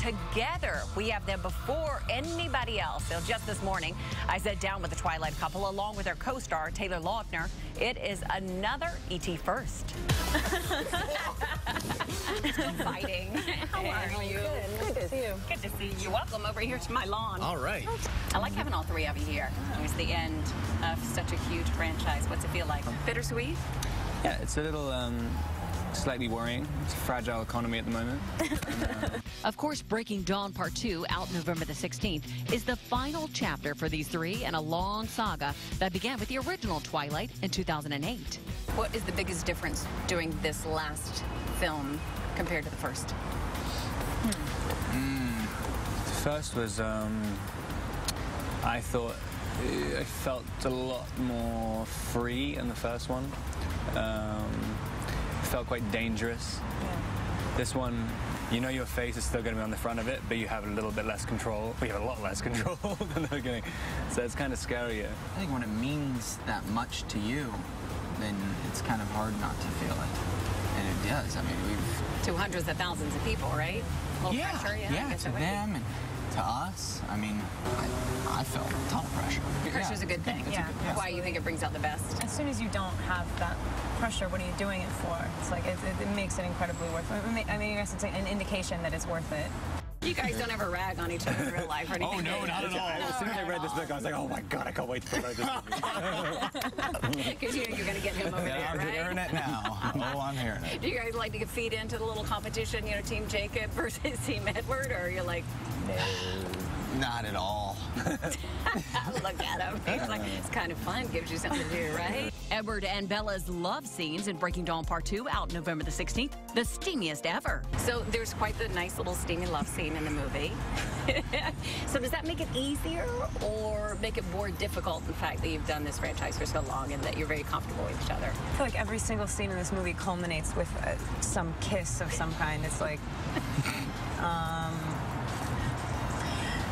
together. We have them before anybody else. So just this morning, I sat down with the Twilight couple along with their co-star, Teylora. It is another E.T. first. Exciting. How are you? Good to see you. Good to see you. Welcome over here to my lawn. All right. I like having all three of you here. It's the end of such a huge franchise. What's it feel like? Bittersweet? Yeah, it's a little slightly worrying. It's a fragile economy at the moment. Of course, Breaking Dawn Part 2, out November the 16th, is the final chapter for these three in a long saga that began with the original Twilight in 2008. What is the biggest difference doing this last film compared to the first? The first was, I thought, I felt a lot more free in the first one. It felt quite dangerous. Yeah. This one, you know your face is still going to be on the front of it, but you have a little bit less control. We have a lot less control than the beginning. So it's kind of scarier. I think when it means that much to you, then it's kind of hard not to feel it. And it does. I mean, we've... To hundreds of thousands of people, right? A little pressure, yeah, to them and to us. I mean, I felt a ton of pressure. Pressure's a good thing. Yeah. Why you think it brings out the best? As soon as you don't have that pressure, what are you doing it for? It's like, it makes it incredibly worth it. I mean, I guess it's an indication that it's worth it. You guys don't ever rag on each other in real life or anything. Oh, no, not at all. As soon as I read this book, I was like, oh my God, I can't wait to write this movie. Because you're going to get him over there, I'm right? hearing it now. Oh, I'm hearing it. Do you guys like to get feed into the little competition, you know, Team Jacob versus Team Edward, or you're like, no? Not at all. Look at him. He's like, it's kind of fun. Gives you something to do, right? Edward and Bella's love scenes in Breaking Dawn Part 2, out November the 16th, the steamiest ever. So there's quite the nice little steamy love scene in the movie. So does that make it easier or make it more difficult, the fact that you've done this franchise for so long and that you're very comfortable with each other? I feel like every single scene in this movie culminates with some kiss of some kind. It's like...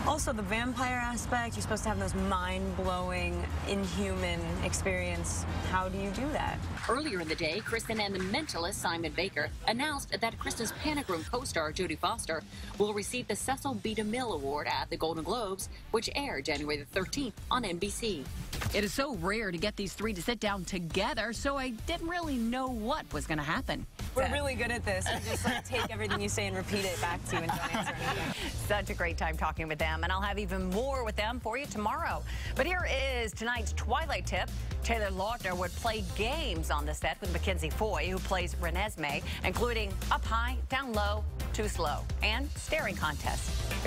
Also, the vampire aspect, you're supposed to have those mind-blowing, inhuman experience. How do you do that? Earlier in the day, Kристen and the mentalist Simon Baker announced that Kristen's Panic Room co-star Jodie Foster will receive the Cecil B. DeMille Award at the Golden Globes, which aired January the 13th on NBC. It is so rare to get these three to sit down together, so I didn't really know what was going to happen. We're really good at this. We just like take everything you say and repeat it back to you and don't answer anything. Such a great time talking with them, and I'll have even more with them for you tomorrow. But here is tonight's Twilight tip. Teylora would play games on the set with Mackenzie Foy, who plays Renesmee, including up high, down low, too slow, and staring contests.